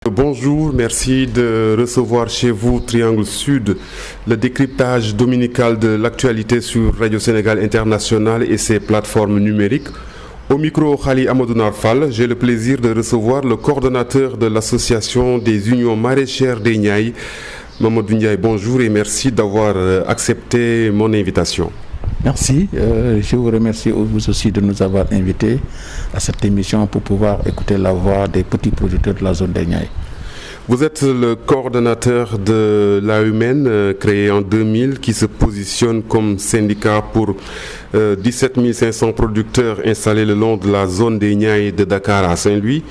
Bonjour, merci de recevoir chez vous Triangle Sud, le décryptage dominical de l'actualité sur Radio Sénégal International et ses plateformes numériques. Au micro, Khali Amadou Narfal, j'ai le plaisir de recevoir le coordonnateur de l'association des unions maraîchères des Niayes, Mamadou Ndiaye. Bonjour et merci d'avoir accepté mon invitation. Merci, je vous remercie vous aussi de nous avoir invités à cette émission pour pouvoir écouter la voix des petits producteurs de la zone des Niayes. Vous êtes le coordonnateur de l'AUMN, créé en 2000, qui se positionne comme syndicat pour 17 500 producteurs installés le long de la zone des Niayes de Dakar à Saint-Louis.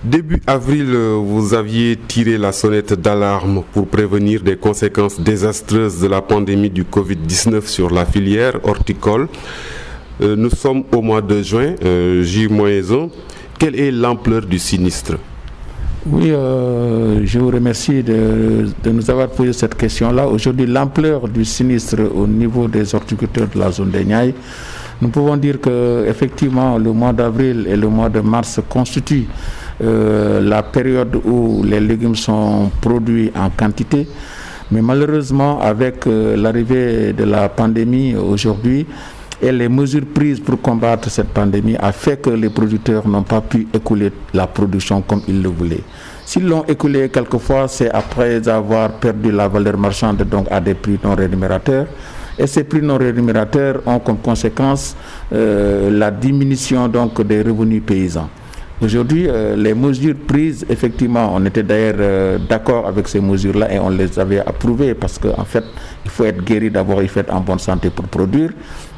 Début avril, vous aviez tiré la sonnette d'alarme pour prévenir des conséquences désastreuses de la pandémie du Covid-19 sur la filière horticole. Nous sommes au mois de juin, J-1. Quelle est l'ampleur du sinistre ? Oui, je vous remercie de nous avoir posé cette question-là. Aujourd'hui, l'ampleur du sinistre au niveau des horticulteurs de la zone des Niayes, nous pouvons dire qu'effectivement, le mois d'avril et le mois de mars constituent la période où les légumes sont produits en quantité. Mais malheureusement, avec l'arrivée de la pandémie aujourd'hui, et les mesures prises pour combattre cette pandémie a fait que les producteurs n'ont pas pu écouler la production comme ils le voulaient. S'ils l'ont écoulée quelquefois, c'est après avoir perdu la valeur marchande donc à des prix non rémunérateurs. Et ces prix non rémunérateurs ont comme conséquence la diminution donc des revenus paysans. Aujourd'hui, les mesures prises, effectivement, on était d'ailleurs d'accord avec ces mesures-là et on les avait approuvées parce qu'en fait, il faut être guéri d'abord, il faut être en bonne santé pour produire.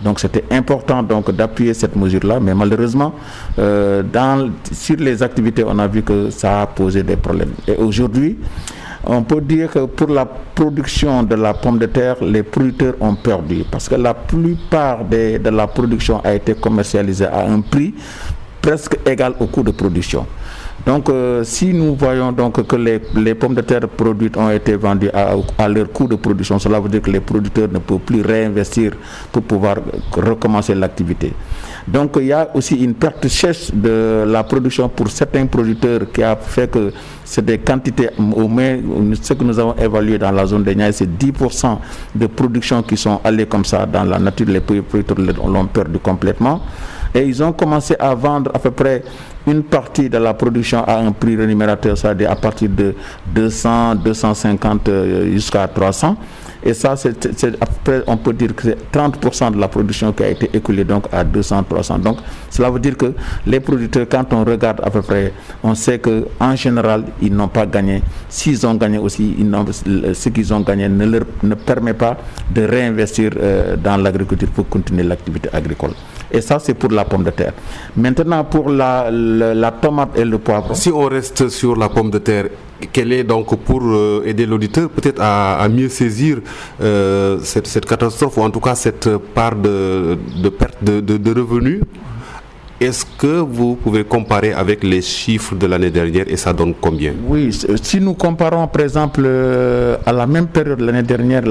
Donc c'était important donc d'appuyer cette mesure-là, mais malheureusement, sur les activités, on a vu que ça a posé des problèmes. Et aujourd'hui, on peut dire que pour la production de la pomme de terre, les producteurs ont perdu parce que la plupart de la production a été commercialisée à un prix presque égal au coût de production. Donc si nous voyons donc que les pommes de terre produites ont été vendues à leur coût de production, cela veut dire que les producteurs ne peuvent plus réinvestir pour pouvoir recommencer l'activité. Donc il y a aussi une perte sèche de la production pour certains producteurs qui a fait que c'est des quantités, au moins ce que nous avons évalué dans la zone des Niayes, c'est 10% de production qui sont allés comme ça dans la nature, les producteurs l'ont perdu complètement. Et ils ont commencé à vendre à peu près une partie de la production à un prix rémunérateur, c'est-à-dire à partir de 200, 250 jusqu'à 300. Et ça, après, on peut dire que c'est 30% de la production qui a été écoulée donc à 200, 300. Donc, cela veut dire que les producteurs, quand on regarde à peu près, on sait qu'en général, ils n'ont pas gagné. S'ils ont gagné aussi, ce qu'ils ont gagné ne permet pas de réinvestir dans l'agriculture pour continuer l'activité agricole. Et ça, c'est pour la pomme de terre. Maintenant, pour la tomate et le poivron. Si on reste sur la pomme de terre, quelle est donc pour aider l'auditeur peut-être à mieux saisir cette catastrophe ou en tout cas cette part de perte de revenus? Est-ce que vous pouvez comparer avec les chiffres de l'année dernière et ça donne combien? Oui, si nous comparons par exemple à la même période de l'année dernière,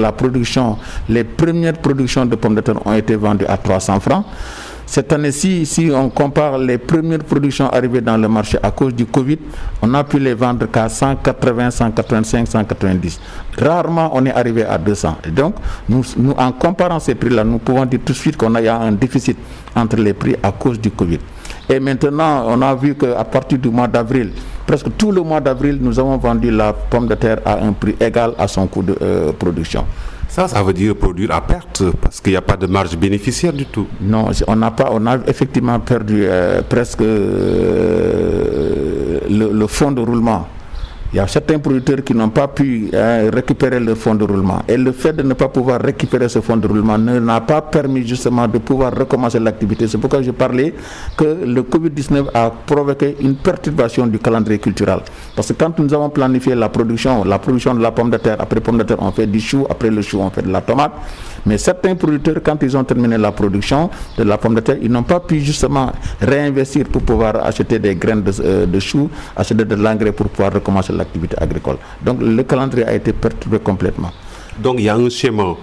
les premières productions de pommes de terre ont été vendues à 300 francs. Cette année-ci, si on compare les premières productions arrivées dans le marché à cause du Covid, on a pu les vendre qu'à 180, 185, 190. Rarement on est arrivé à 200. Et donc, nous, en comparant ces prix-là, nous pouvons dire tout de suite qu'on a un déficit entre les prix à cause du Covid. Et maintenant, on a vu qu'à partir du mois d'avril, presque tout le mois d'avril, nous avons vendu la pomme de terre à un prix égal à son coût de production. Ça veut dire produire à perte, parce qu'il n'y a pas de marge bénéficiaire du tout. Non, on a effectivement perdu presque le fonds de roulement. Il y a certains producteurs qui n'ont pas pu récupérer le fonds de roulement. Et le fait de ne pas pouvoir récupérer ce fonds de roulement n'a pas permis justement de pouvoir recommencer l'activité. C'est pourquoi je parlais que le Covid-19 a provoqué une perturbation du calendrier culturel. Parce que quand nous avons planifié la production de la pomme de terre, après pomme de terre on fait du chou, après le chou on fait de la tomate. Mais certains producteurs, quand ils ont terminé la production de la pomme de terre, ils n'ont pas pu justement réinvestir pour pouvoir acheter des graines de chou, acheter de l'engrais pour pouvoir recommencer l'activité agricole. Donc le calendrier a été perturbé complètement. Donc il y a un schéma,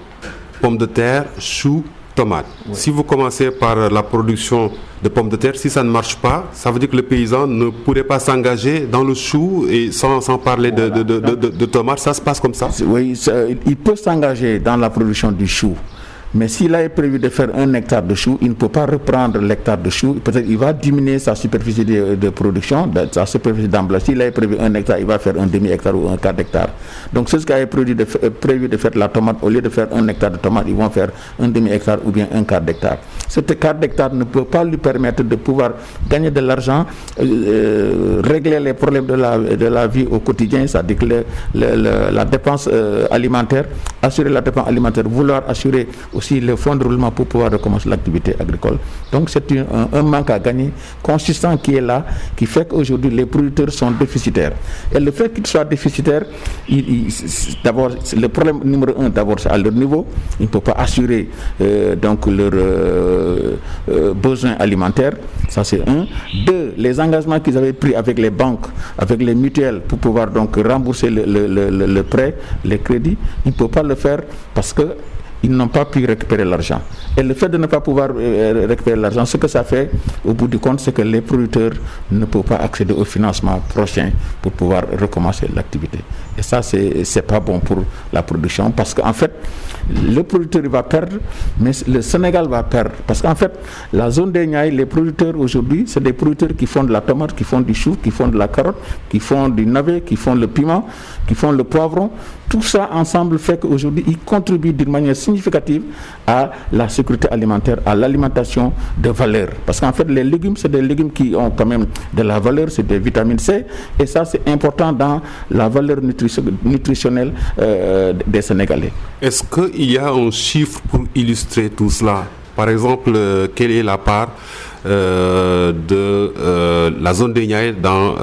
pomme de terre, chou, tomates. Oui. Si vous commencez par la production de pommes de terre, si ça ne marche pas, ça veut dire que le paysan ne pourrait pas s'engager dans le chou, et sans parler de tomates, ça se passe comme ça? Oui, il peut s'engager dans la production du chou. Mais s'il a prévu de faire 1 hectare de chou, il ne peut pas reprendre l'hectare de chou. Peut-être qu'il va diminuer sa superficie de production, sa superficie d'emballage. S'il a prévu 1 hectare, il va faire un demi-hectare ou un quart d'hectare. Donc c'est ce qu'a prévu de faire la tomate. Au lieu de faire 1 hectare de tomate, ils vont faire un demi-hectare ou bien un quart d'hectare. Cet quart d'hectare ne peut pas lui permettre de pouvoir gagner de l'argent, régler les problèmes de la vie au quotidien, c'est-à-dire la dépense alimentaire, assurer la dépense alimentaire, vouloir assurer aussi le fonds de roulement pour pouvoir recommencer l'activité agricole. Donc c'est un manque à gagner consistant qui est là, qui fait qu'aujourd'hui les producteurs sont déficitaires. Et le fait qu'ils soient déficitaires, d'abord, le problème numéro 1, d'abord c'est à leur niveau. Ils ne peuvent pas assurer donc leurs besoins alimentaires. Ça c'est 1. 2, les engagements qu'ils avaient pris avec les banques, avec les mutuelles pour pouvoir donc rembourser le prêt, les crédits, ils ne peuvent pas le faire parce que ils n'ont pas pu récupérer l'argent. Et le fait de ne pas pouvoir récupérer l'argent, ce que ça fait, au bout du compte, c'est que les producteurs ne peuvent pas accéder au financement prochain pour pouvoir recommencer l'activité. Et ça, c'est pas bon pour la production, parce qu'en fait, le producteur va perdre, mais le Sénégal va perdre. Parce qu'en fait, la zone des Niayes, les producteurs aujourd'hui, c'est des producteurs qui font de la tomate, qui font du chou, qui font de la carotte, qui font du navet, qui font le piment, qui font le poivron. Tout ça ensemble fait qu'aujourd'hui, ils contribuent d'une manière significative à la sécurité alimentaire, à l'alimentation de valeur. Parce qu'en fait, les légumes, c'est des légumes qui ont quand même de la valeur, c'est des vitamines C, et ça, c'est important dans la valeur nutritionnelle des Sénégalais. Est-ce qu'il y a un chiffre pour illustrer tout cela? Par exemple, quelle est la part de la zone des Niayes dans,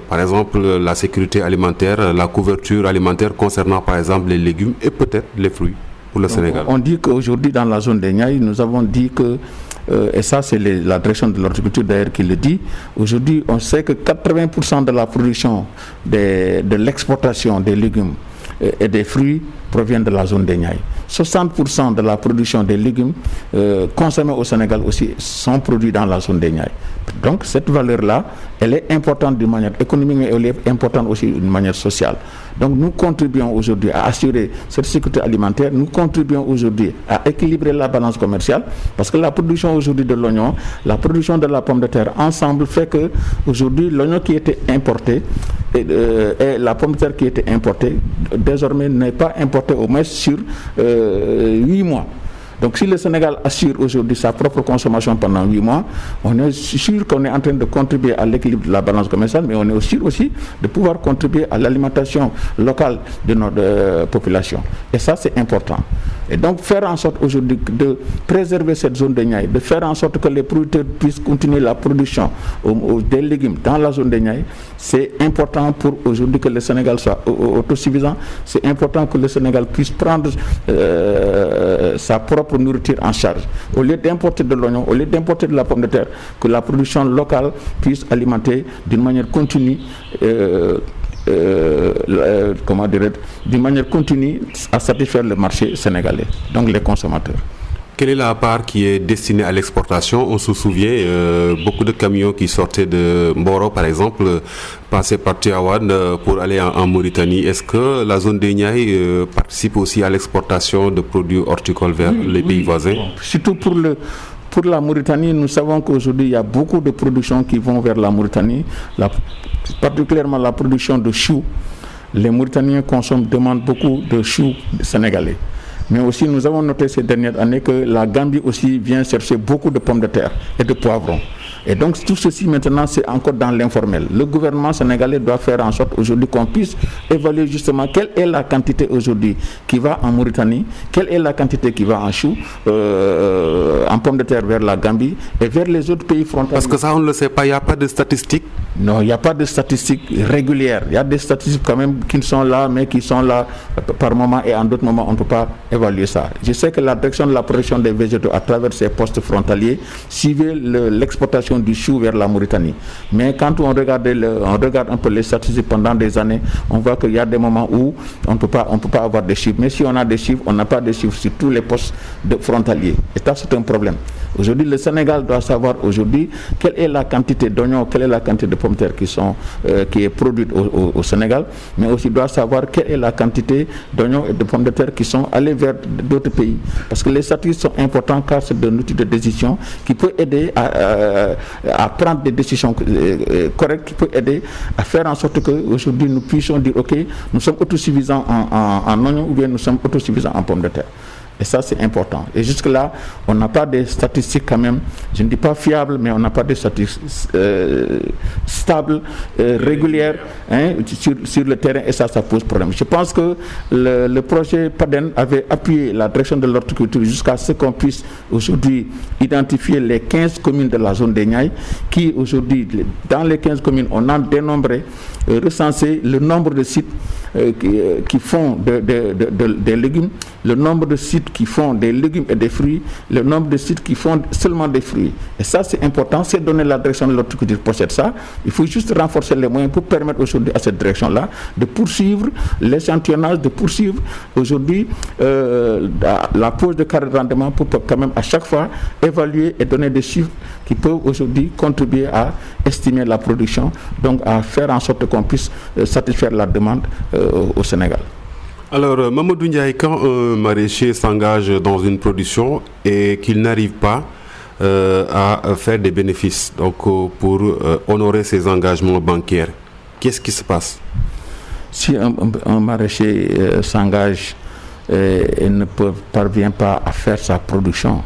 par exemple, la sécurité alimentaire, la couverture alimentaire concernant, par exemple, les légumes et peut-être les fruits pour le Sénégal? On dit qu'aujourd'hui, dans la zone des Niayes, nous avons dit que, et ça c'est la direction de l'horticulture d'ailleurs qui le dit, aujourd'hui on sait que 80% de la production de l'exportation des légumes et des fruits proviennent de la zone des Niayes. 60% de la production des légumes consommés au Sénégal aussi sont produits dans la zone des Niayes. Donc cette valeur-là, elle est importante d'une manière économique, mais elle est importante aussi d'une manière sociale. Donc nous contribuons aujourd'hui à assurer cette sécurité alimentaire, nous contribuons aujourd'hui à équilibrer la balance commerciale, parce que la production aujourd'hui de l'oignon, la production de la pomme de terre, ensemble fait que aujourd'hui l'oignon qui était importé et la pomme de terre qui était importée, désormais n'est pas importée au moins sur 8 mois. Donc si le Sénégal assure aujourd'hui sa propre consommation pendant 8 mois, on est sûr qu'on est en train de contribuer à l'équilibre de la balance commerciale, mais on est sûr aussi de pouvoir contribuer à l'alimentation locale de notre population. Et ça, c'est important. Et donc faire en sorte aujourd'hui de préserver cette zone de Niayes, de faire en sorte que les producteurs puissent continuer la production des légumes dans la zone de Niayes, c'est important pour aujourd'hui que le Sénégal soit autosuffisant. C'est important que le Sénégal puisse prendre sa propre nourriture en charge. Au lieu d'importer de l'oignon, au lieu d'importer de la pomme de terre, que la production locale puisse alimenter d'une manière continue d'une manière continue à satisfaire le marché sénégalais, donc les consommateurs. Quelle est la part qui est destinée à l'exportation? On se souvient, beaucoup de camions qui sortaient de Mboro, par exemple, passaient par Tivaouane pour aller en Mauritanie. Est-ce que la zone des Niayes participe aussi à l'exportation de produits horticoles vers les pays voisins? Surtout pour la Mauritanie, nous savons qu'aujourd'hui, il y a beaucoup de productions qui vont vers la Mauritanie, particulièrement la production de choux. Les Mauritaniens demandent beaucoup de choux sénégalais. Mais aussi, nous avons noté ces dernières années que la Gambie aussi vient chercher beaucoup de pommes de terre et de poivrons. Et donc tout ceci maintenant c'est encore dans l'informel. Le gouvernement sénégalais doit faire en sorte aujourd'hui qu'on puisse évaluer justement quelle est la quantité aujourd'hui qui va en Mauritanie, quelle est la quantité qui va en choux, en pommes de terre vers la Gambie et vers les autres pays frontaliers. Parce que ça on ne le sait pas, il n'y a pas de statistiques. Non, il n'y a pas de statistiques régulières. Il y a des statistiques quand même qui sont là, mais qui sont là par moment et en d'autres moments on ne peut pas évaluer ça. Je sais que la direction de la production des végétaux à travers ces postes frontaliers suivait l'exportation l'exportation du chou vers la Mauritanie. Mais quand on regarde un peu les statistiques pendant des années, on voit qu'il y a des moments où on ne peut pas avoir des chiffres. Mais si on a des chiffres, on n'a pas de chiffres sur tous les postes frontaliers. Et ça, c'est un problème. Aujourd'hui, le Sénégal doit savoir aujourd'hui quelle est la quantité d'oignons, quelle est la quantité de pommes de terre qui est produite au Sénégal, mais aussi doit savoir quelle est la quantité d'oignons et de pommes de terre qui sont allés vers d'autres pays. Parce que les statistiques sont importants car c'est un outil de décision qui peut aider à prendre des décisions correctes, qui peut aider à faire en sorte qu'aujourd'hui nous puissions dire ok, nous sommes autosuffisants en oignons ou bien nous sommes autosuffisants en pommes de terre. Et ça, c'est important. Et jusque-là, on n'a pas de statistiques quand même, je ne dis pas fiables, mais on n'a pas de statistiques stables, régulières sur le terrain, et ça pose problème. Je pense que le projet PADEN avait appuyé la direction de l'horticulture jusqu'à ce qu'on puisse aujourd'hui identifier les 15 communes de la zone des Niayes, qui aujourd'hui, dans les 15 communes, on a dénombré, recensé le nombre de sites qui font des légumes, le nombre de sites qui font des légumes et des fruits, le nombre de sites qui font seulement des fruits. Et ça, c'est important, c'est donner la direction de l'horticulture possède ça. Il faut juste renforcer les moyens pour permettre aujourd'hui à cette direction-là de poursuivre l'échantillonnage, de poursuivre aujourd'hui la pose de carré de rendement pour quand même à chaque fois évaluer et donner des chiffres qui peuvent aujourd'hui contribuer à estimer la production, donc à faire en sorte qu'on puisse satisfaire la demande au Sénégal. Alors, Mamadou Ndiaye, quand un maraîcher s'engage dans une production et qu'il n'arrive pas à faire des bénéfices, donc pour honorer ses engagements bancaires, qu'est-ce qui se passe? Si un maraîcher s'engage et ne parvient pas à faire sa production,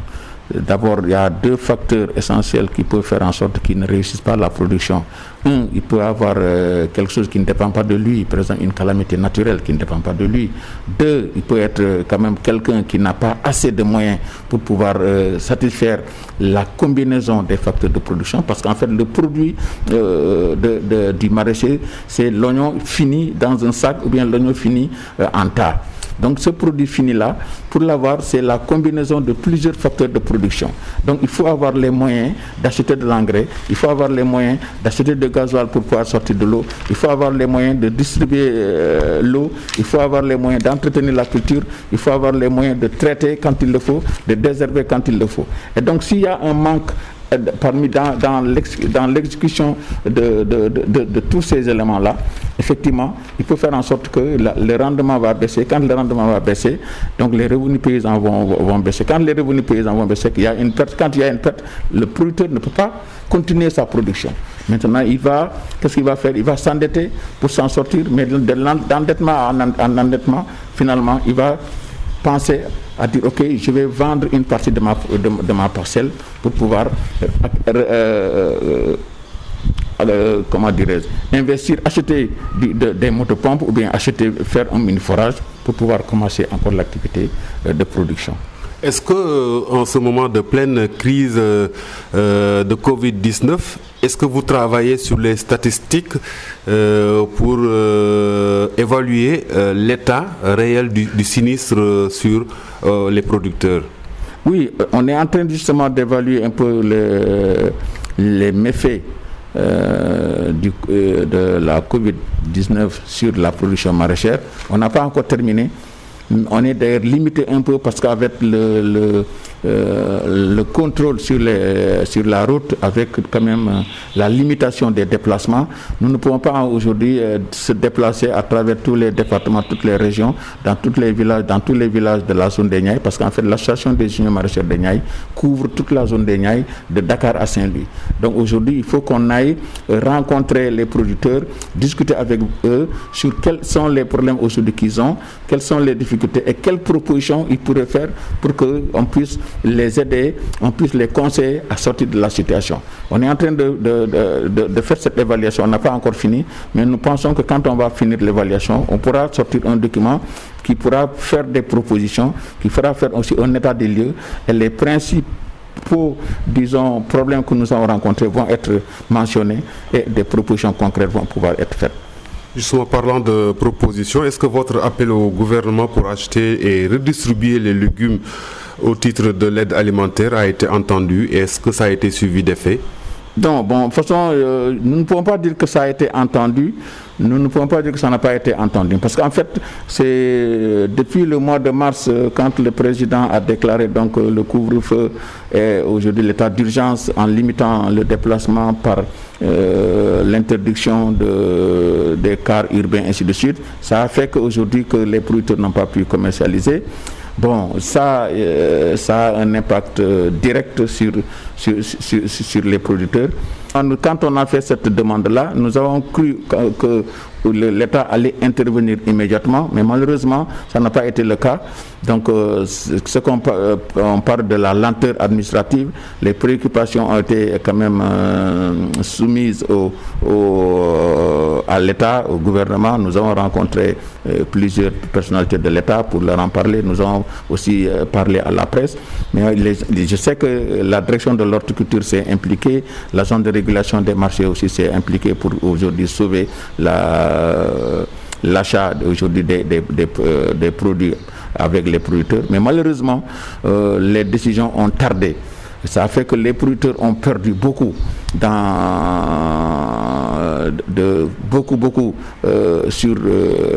d'abord, il y a deux facteurs essentiels qui peuvent faire en sorte qu'il ne réussisse pas la production. Un, il peut avoir quelque chose qui ne dépend pas de lui, par exemple une calamité naturelle qui ne dépend pas de lui. Deux, il peut être quand même quelqu'un qui n'a pas assez de moyens pour pouvoir satisfaire la combinaison des facteurs de production, parce qu'en fait, le produit du maraîcher, c'est l'oignon fini dans un sac ou bien l'oignon fini en tas. Donc ce produit fini-là, pour l'avoir, c'est la combinaison de plusieurs facteurs de production. Donc il faut avoir les moyens d'acheter de l'engrais, il faut avoir les moyens d'acheter de gasoil pour pouvoir sortir de l'eau, il faut avoir les moyens de distribuer l'eau, il faut avoir les moyens d'entretenir la culture, il faut avoir les moyens de traiter quand il le faut, de désherber quand il le faut. Et donc s'il y a un manque dans l'exécution de tous ces éléments-là, effectivement, il faut faire en sorte que le rendement va baisser. Quand le rendement va baisser, donc les revenus paysans vont baisser. Quand les revenus paysans vont baisser, il y a une perte. Quand il y a une perte, le producteur ne peut pas continuer sa production. Maintenant, qu'est-ce qu'il va faire? Il va s'endetter pour s'en sortir, mais d'endettement en endettement, finalement, il va penser à dire ok, je vais vendre une partie de ma parcelle pour pouvoir investir, acheter des motopompes ou bien faire un mini forage pour pouvoir commencer encore l'activité de production. Est-ce que en ce moment de pleine crise de Covid-19, est-ce que vous travaillez sur les statistiques pour évaluer l'état réel du sinistre sur les producteurs? Oui, on est en train justement d'évaluer un peu les méfaits de la Covid-19 sur la production maraîchère. On n'a pas encore terminé. On est d'ailleurs limité un peu parce qu'avec le contrôle sur la route, avec quand même la limitation des déplacements, nous ne pouvons pas aujourd'hui se déplacer à travers tous les départements, toutes les régions, dans tous les villages de la zone des Niayes, parce qu'en fait l'association des juniors maraîchers des Niayes couvre toute la zone des Niayes de Dakar à Saint-Louis. Donc aujourd'hui, il faut qu'on aille rencontrer les producteurs, discuter avec eux sur quels sont les problèmes aujourd'hui qu'ils ont, quelles sont les difficultés et quelles propositions ils pourraient faire pour qu'on puisse les aider, on puisse les conseiller à sortir de la situation. On est en train de faire cette évaluation, on n'a pas encore fini, mais nous pensons que quand on va finir l'évaluation, on pourra sortir un document qui pourra faire des propositions, qui fera faire aussi un état des lieux et les principaux, disons, problèmes que nous avons rencontrés vont être mentionnés et des propositions concrètes vont pouvoir être faites. Justement, parlant de propositions, est-ce que votre appel au gouvernement pour acheter et redistribuer les légumes au titre de l'aide alimentaire a été entendu et est-ce que ça a été suivi d'effet? Non, bon, de toute façon, nous ne pouvons pas dire que ça a été entendu. Nous ne pouvons pas dire que ça n'a pas été entendu. Parce qu'en fait, c'est depuis le mois de mars, quand le président a déclaré donc le couvre-feu et aujourd'hui l'état d'urgence en limitant le déplacement par l'interdiction des cars urbains, ainsi de suite, ça a fait qu'aujourd'hui que les producteurs n'ont pas pu commercialiser. Bon, ça a un impact direct sur les producteurs. Quand on a fait cette demande-là, nous avons cru que l'État allait intervenir immédiatement, mais malheureusement, ça n'a pas été le cas. Donc, ce qu'on parle de la lenteur administrative, les préoccupations ont été quand même soumises à l'État, au gouvernement. Nous avons rencontré plusieurs personnalités de l'État pour leur en parler. Nous avons aussi parlé à la presse. Mais je sais que la direction de l'horticulture s'est impliquée, la zone de régulation des marchés aussi s'est impliquée pour aujourd'hui sauver l'achat aujourd'hui des produits avec les producteurs. Mais malheureusement, les décisions ont tardé. Ça a fait que les producteurs ont perdu beaucoup sur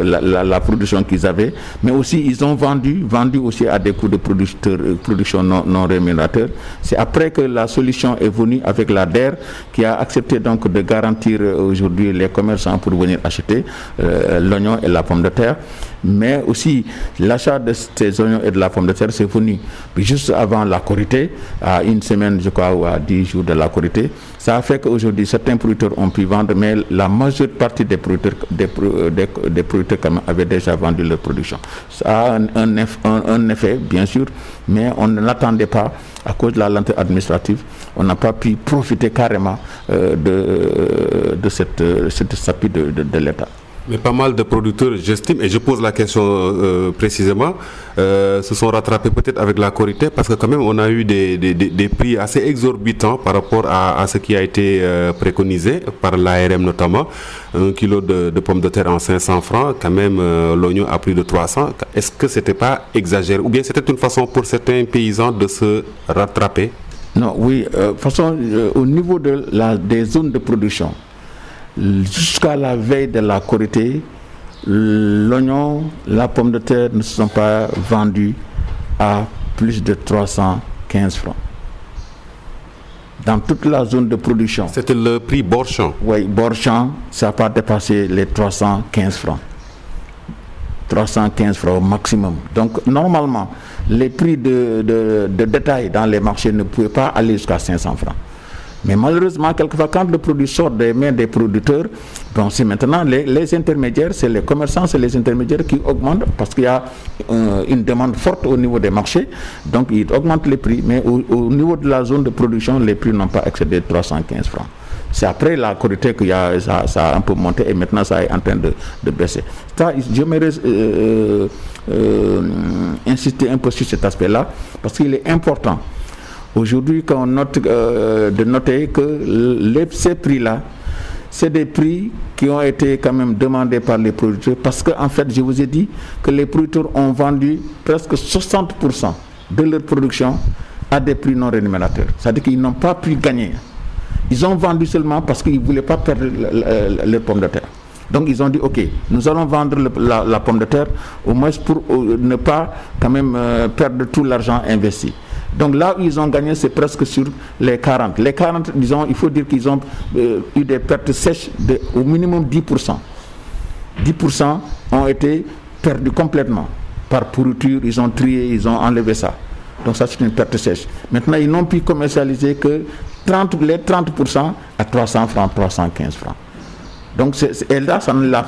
la production qu'ils avaient, mais aussi ils ont vendu aussi à des coûts de production non rémunérateurs. C'est après que la solution est venue avec la DER qui a accepté donc de garantir aujourd'hui les commerçants pour venir acheter l'oignon et la pomme de terre. Mais aussi l'achat de ces oignons et de la pomme de terre c'est venu juste avant la Korité, à une semaine je crois ou à 10 jours de la Korité. Ça a fait qu'aujourd'hui certains producteurs ont pu vendre, mais la majeure partie des producteurs quand même avaient déjà vendu leur production. Ça a un effet bien sûr, mais on ne l'attendait pas à cause de la lenteur administrative. On n'a pas pu profiter carrément de cette appui de l'État. Mais pas mal de producteurs, j'estime, et je pose la question précisément, se sont rattrapés peut-être avec la Korité, parce que quand même on a eu des prix assez exorbitants par rapport à ce qui a été préconisé par l'ARM notamment. 1 kilo de pommes de terre en 500 francs, quand même l'oignon à plus de 300. Est-ce que c'était pas exagéré, ou bien c'était une façon pour certains paysans de se rattraper? Non, oui, de toute façon, au niveau des zones de production, jusqu'à la veille de la Korité, l'oignon, la pomme de terre ne se sont pas vendus à plus de 315 francs. Dans toute la zone de production. C'était le prix Borchamp. Oui, Borchamp, ça n'a pas dépassé les 315 francs. 315 francs au maximum. Donc normalement, les prix de détail dans les marchés ne pouvaient pas aller jusqu'à 500 francs. Mais malheureusement, quelquefois, quand le produit sort des mains des producteurs, bon, c'est maintenant les intermédiaires, c'est les commerçants, c'est les intermédiaires qui augmentent parce qu'il y a une demande forte au niveau des marchés. Donc, ils augmentent les prix. Mais au niveau de la zone de production, les prix n'ont pas excédé 315 francs. C'est après la Korité que ça a un peu monté et maintenant ça est en train de baisser. J'aimerais insister un peu sur cet aspect-là parce qu'il est important. Aujourd'hui, quand on note de noter que ces prix-là, c'est des prix qui ont été quand même demandés par les producteurs parce qu'en fait, je vous ai dit que les producteurs ont vendu presque 60% de leur production à des prix non rémunérateurs. C'est-à-dire qu'ils n'ont pas pu gagner. Ils ont vendu seulement parce qu'ils ne voulaient pas perdre leur pomme de terre. Donc ils ont dit, ok, nous allons vendre la pomme de terre au moins pour ne pas quand même perdre tout l'argent investi. Donc là où ils ont gagné, c'est presque sur les 40. Les 40, disons, il faut dire qu'ils ont eu des pertes sèches au minimum 10%. 10% ont été perdus complètement. Par pourriture, ils ont trié, ils ont enlevé ça. Donc ça, c'est une perte sèche. Maintenant, ils n'ont pu commercialiser que les 30% à 300 francs, 315 francs. Donc et là, ça ne leur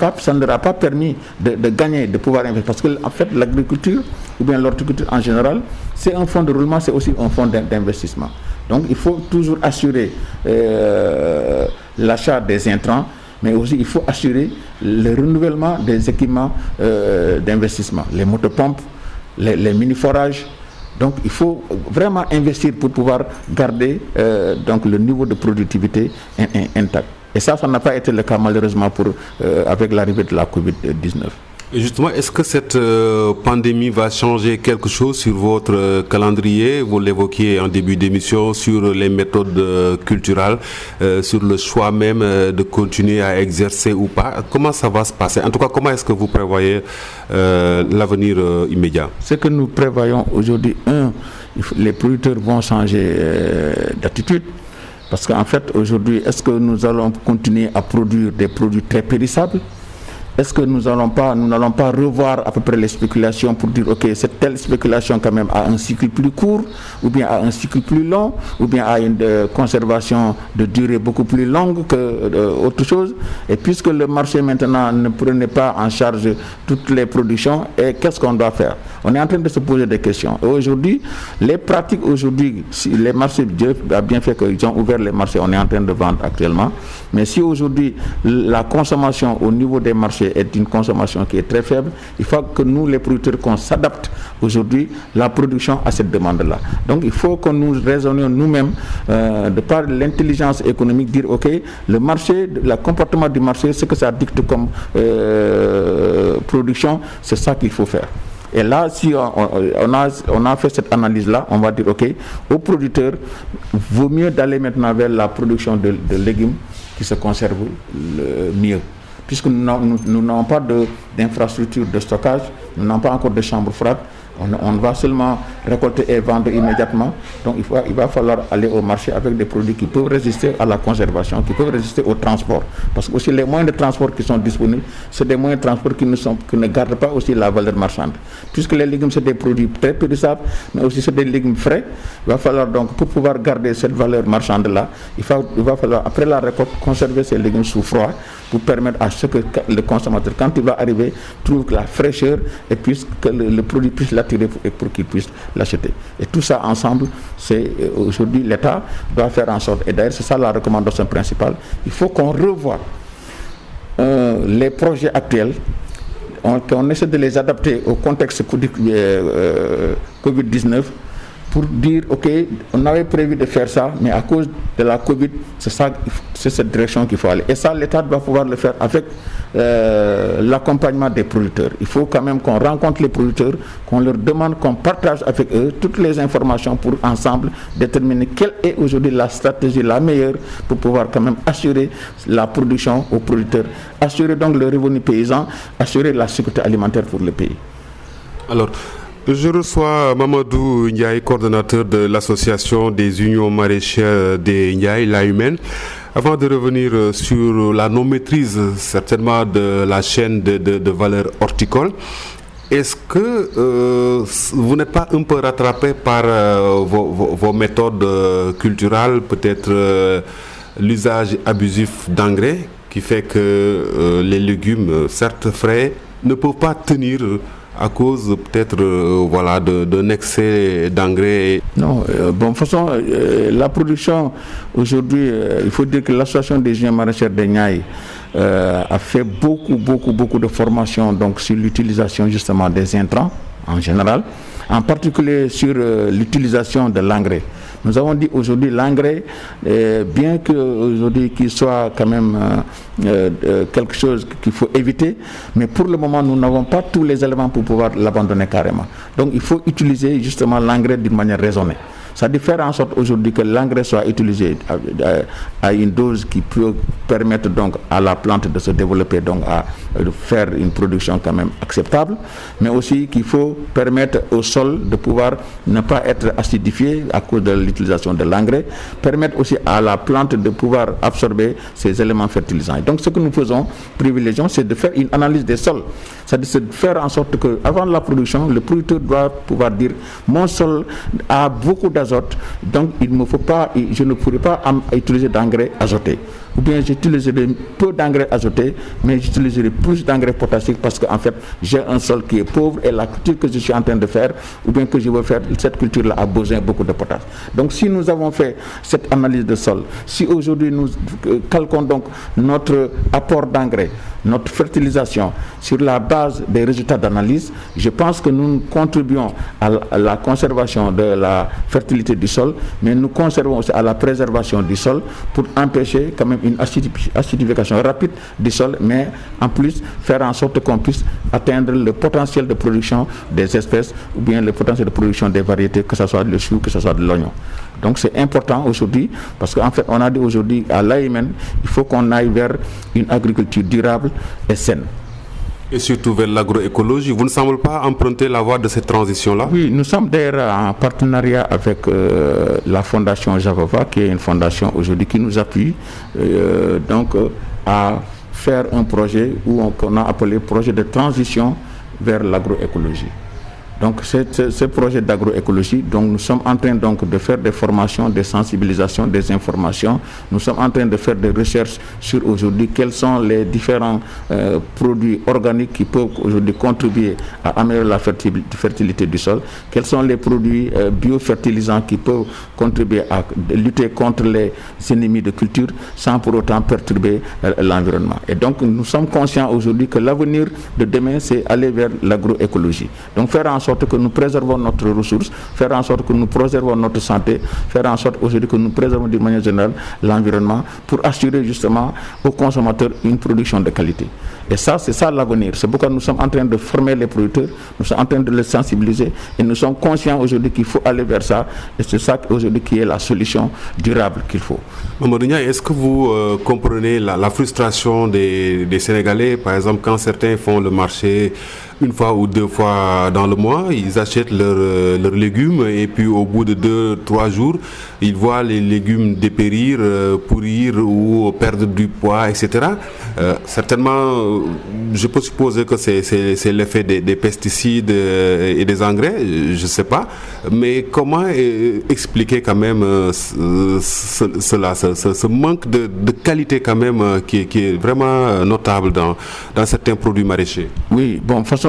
a pas permis de gagner, de pouvoir investir. Parce que en fait, l'agriculture, ou bien l'horticulture en général, c'est un fonds de roulement, c'est aussi un fonds d'investissement. Donc il faut toujours assurer l'achat des intrants, mais aussi il faut assurer le renouvellement des équipements d'investissement, les motopompes, les mini-forages. Donc il faut vraiment investir pour pouvoir garder donc le niveau de productivité intact. Et ça n'a pas été le cas malheureusement avec l'arrivée de la Covid-19. Et justement, est-ce que cette pandémie va changer quelque chose sur votre calendrier? Vous l'évoquiez en début d'émission sur les méthodes culturelles, sur le choix même de continuer à exercer ou pas. Comment ça va se passer? En tout cas, comment est-ce que vous prévoyez l'avenir immédiat? Ce que nous prévoyons aujourd'hui, les producteurs vont changer d'attitude. Parce qu'en fait, aujourd'hui, est-ce que nous allons continuer à produire des produits très périssables? Est-ce que nous n'allons pas revoir à peu près les spéculations pour dire ok, cette telle spéculation quand même a un cycle plus court, ou bien a un cycle plus long, ou bien a une conservation de durée beaucoup plus longue que autre chose. Et puisque le marché maintenant ne prenait pas en charge toutes les productions, et qu'est-ce qu'on doit faire? On est en train de se poser des questions. Et aujourd'hui, les pratiques aujourd'hui, si les marchés, Dieu a bien fait qu'ils ont ouvert les marchés, on est en train de vendre actuellement. Mais si aujourd'hui la consommation au niveau des marchés est une consommation qui est très faible, il faut que nous, les producteurs, qu'on s'adapte aujourd'hui la production à cette demande-là. Donc il faut que nous raisonnions nous-mêmes de par l'intelligence économique, dire ok, le marché, le comportement du marché, ce que ça dicte comme production, c'est ça qu'il faut faire. Et là, si on a fait cette analyse-là, on va dire, ok, aux producteurs, vaut mieux d'aller maintenant vers la production de légumes qui se conservent mieux. Puisque nous n'avons pas d'infrastructure de stockage, nous n'avons pas encore de chambre froide, on va seulement récolter et vendre immédiatement. Donc il va falloir aller au marché avec des produits qui peuvent résister à la conservation, qui peuvent résister au transport. Parce que aussi les moyens de transport qui sont disponibles, c'est des moyens de transport qui ne gardent pas aussi la valeur marchande. Puisque les légumes, c'est des produits très périssables, mais aussi c'est des légumes frais. Il va falloir donc, pour pouvoir garder cette valeur marchande-là, il va falloir, après la récolte, conserver ces légumes sous froid pour permettre à ce que le consommateur, quand il va arriver, trouve la fraîcheur et puisse que le produit puisse l'attirer pour qu'il puisse l'acheter. Et tout ça ensemble, c'est aujourd'hui l'État doit faire en sorte, et d'ailleurs c'est ça la recommandation principale, il faut qu'on revoie les projets actuels, qu'on essaie de les adapter au contexte Covid-19 pour dire ok, on avait prévu de faire ça, mais à cause de la Covid, c'est cette direction qu'il faut aller. Et ça, l'État doit pouvoir le faire avec l'accompagnement des producteurs. Il faut quand même qu'on rencontre les producteurs, qu'on leur demande, qu'on partage avec eux toutes les informations pour ensemble déterminer quelle est aujourd'hui la stratégie la meilleure pour pouvoir quand même assurer la production aux producteurs, assurer donc le revenu paysan, assurer la sécurité alimentaire pour le pays. Alors, je reçois Mamadou Ndiaye, coordonnateur de l'association des unions maraîchères des Ndiaye, l'AUMEN. Avant de revenir sur la non-maîtrise certainement de la chaîne de valeur horticole, est-ce que vous n'êtes pas un peu rattrapé par vos méthodes culturelles, peut-être l'usage abusif d'engrais qui fait que les légumes, certes frais, ne peuvent pas tenir à cause peut-être d'un excès d'engrais? Non, de toute façon, la production aujourd'hui, il faut dire que l'association des unions maraîchères des Ndiaye a fait beaucoup de formations donc, sur l'utilisation justement des intrants en général, en particulier sur l'utilisation de l'engrais. Nous avons dit aujourd'hui l'engrais, bien qu'aujourd'hui qu'il soit quand même quelque chose qu'il faut éviter, mais pour le moment nous n'avons pas tous les éléments pour pouvoir l'abandonner carrément. Donc il faut utiliser justement l'engrais d'une manière raisonnée. Ça doit faire en sorte aujourd'hui que l'engrais soit utilisé à une dose qui peut permettre donc à la plante de se développer, donc à faire une production quand même acceptable, mais aussi qu'il faut permettre au sol de pouvoir ne pas être acidifié à cause de l'utilisation de l'engrais, permettre aussi à la plante de pouvoir absorber ces éléments fertilisants. Et donc ce que nous faisons, privilégions, c'est de faire une analyse des sols. C'est de faire en sorte qu'avant la production, le producteur doit pouvoir dire mon sol a beaucoup d'azote, donc il ne faut pas, je ne pourrais pas utiliser d'engrais azotés. Ou bien j'utiliserai peu d'engrais azotés, mais j'utiliserai plus d'engrais potassiques parce qu'en fait j'ai un sol qui est pauvre et la culture que je suis en train de faire, ou bien que je veux faire, cette culture-là a besoin beaucoup de potasse. Donc si nous avons fait cette analyse de sol, si aujourd'hui nous calquons donc notre apport d'engrais, notre fertilisation sur la base des résultats d'analyse, je pense que nous contribuons à la conservation de la fertilité du sol, mais nous conservons aussi à la préservation du sol pour empêcher quand même une acidification rapide du sol, mais en plus faire en sorte qu'on puisse atteindre le potentiel de production des espèces ou bien le potentiel de production des variétés, que ce soit le chou, que ce soit de l'oignon. Donc c'est important aujourd'hui parce qu'en fait on a dit aujourd'hui à l'AIMN, il faut qu'on aille vers une agriculture durable et saine. Et surtout vers l'agroécologie. Vous ne semblez pas emprunter la voie de cette transition-là? Oui, nous sommes d'ailleurs en partenariat avec la fondation Javova, qui est une fondation aujourd'hui qui nous appuie à faire un projet qu'on a appelé projet de transition vers l'agroécologie. Donc ce projet d'agroécologie, donc nous sommes en train donc de faire des formations, des sensibilisations, des informations. Nous sommes en train de faire des recherches sur aujourd'hui quels sont les différents produits organiques qui peuvent aujourd'hui contribuer à améliorer la fertilité du sol. Quels sont les produits biofertilisants qui peuvent contribuer à lutter contre les ennemis de culture sans pour autant perturber l'environnement. Et donc nous sommes conscients aujourd'hui que l'avenir de demain, c'est aller vers l'agroécologie. Donc faire en sorte que nous préservons notre ressource, faire en sorte que nous préservons notre santé, faire en sorte aujourd'hui que nous préservons d'une manière générale l'environnement pour assurer justement aux consommateurs une production de qualité. Et ça, c'est ça l'avenir. C'est pourquoi nous sommes en train de former les producteurs, nous sommes en train de les sensibiliser et nous sommes conscients aujourd'hui qu'il faut aller vers ça. Et c'est ça aujourd'hui qui est la solution durable qu'il faut. Mamadou Ndiaye, est-ce que vous comprenez la frustration des Sénégalais, par exemple, quand certains font le marché une fois ou deux fois dans le mois, ils achètent leurs légumes et puis au bout de 2-3 jours, ils voient les légumes dépérir, pourrir ou perdre du poids, etc. Certainement, je peux supposer que c'est l'effet des pesticides et des engrais, je ne sais pas. Mais comment expliquer quand même cela, ce manque de qualité quand même qui est vraiment notable dans certains produits maraîchers? Oui, bon, de toute façon,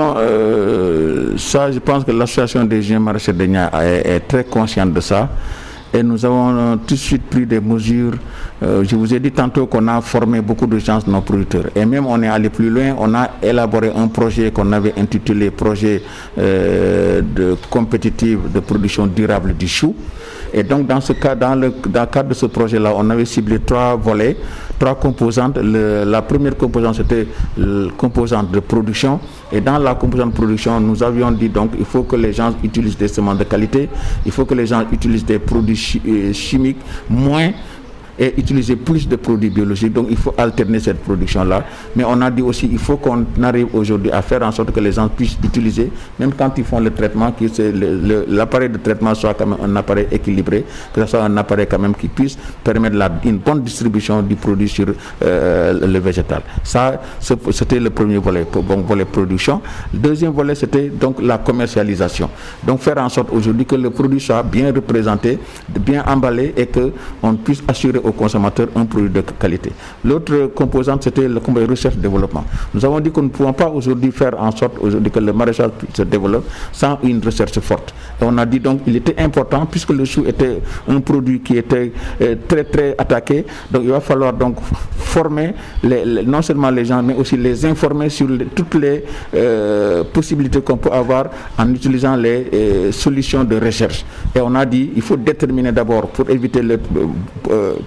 ça, je pense que l'association des jeunes maraîchers de Niayes est très consciente de ça. Et nous avons tout de suite pris des mesures. Je vous ai dit tantôt qu'on a formé beaucoup de gens, nos producteurs. Et même on est allé plus loin, on a élaboré un projet qu'on avait intitulé projet de compétitive de production durable du chou. Et donc dans ce cas, dans le cadre de ce projet-là, on avait ciblé 3 volets, 3 composantes. La première composante, c'était la composante de production. Et dans la composante de production, nous avions dit donc il faut que les gens utilisent des semences de qualité, il faut que les gens utilisent des produits chimiques moins et utiliser plus de produits biologiques. Donc il faut alterner cette production-là. Mais on a dit aussi il faut qu'on arrive aujourd'hui à faire en sorte que les gens puissent utiliser, même quand ils font le traitement, que l'appareil de traitement soit quand même un appareil équilibré, que ce soit un appareil quand même qui puisse permettre une bonne distribution du produit sur le végétal. Ça, c'était le premier volet, volet production. Le deuxième volet, c'était donc la commercialisation. Donc faire en sorte aujourd'hui que le produit soit bien représenté, bien emballé et qu'on puisse assurer aux consommateurs un produit de qualité. L'autre composante, c'était le recherche-développement. Nous avons dit que nous ne pouvons pas aujourd'hui faire en sorte aujourd'hui que le maraîchage se développe sans une recherche forte. Et on a dit donc qu'il était important, puisque le chou était un produit qui était très très attaqué, donc il va falloir donc former non seulement les gens, mais aussi les informer sur toutes les possibilités qu'on peut avoir en utilisant les solutions de recherche. Et on a dit il faut déterminer d'abord, pour éviter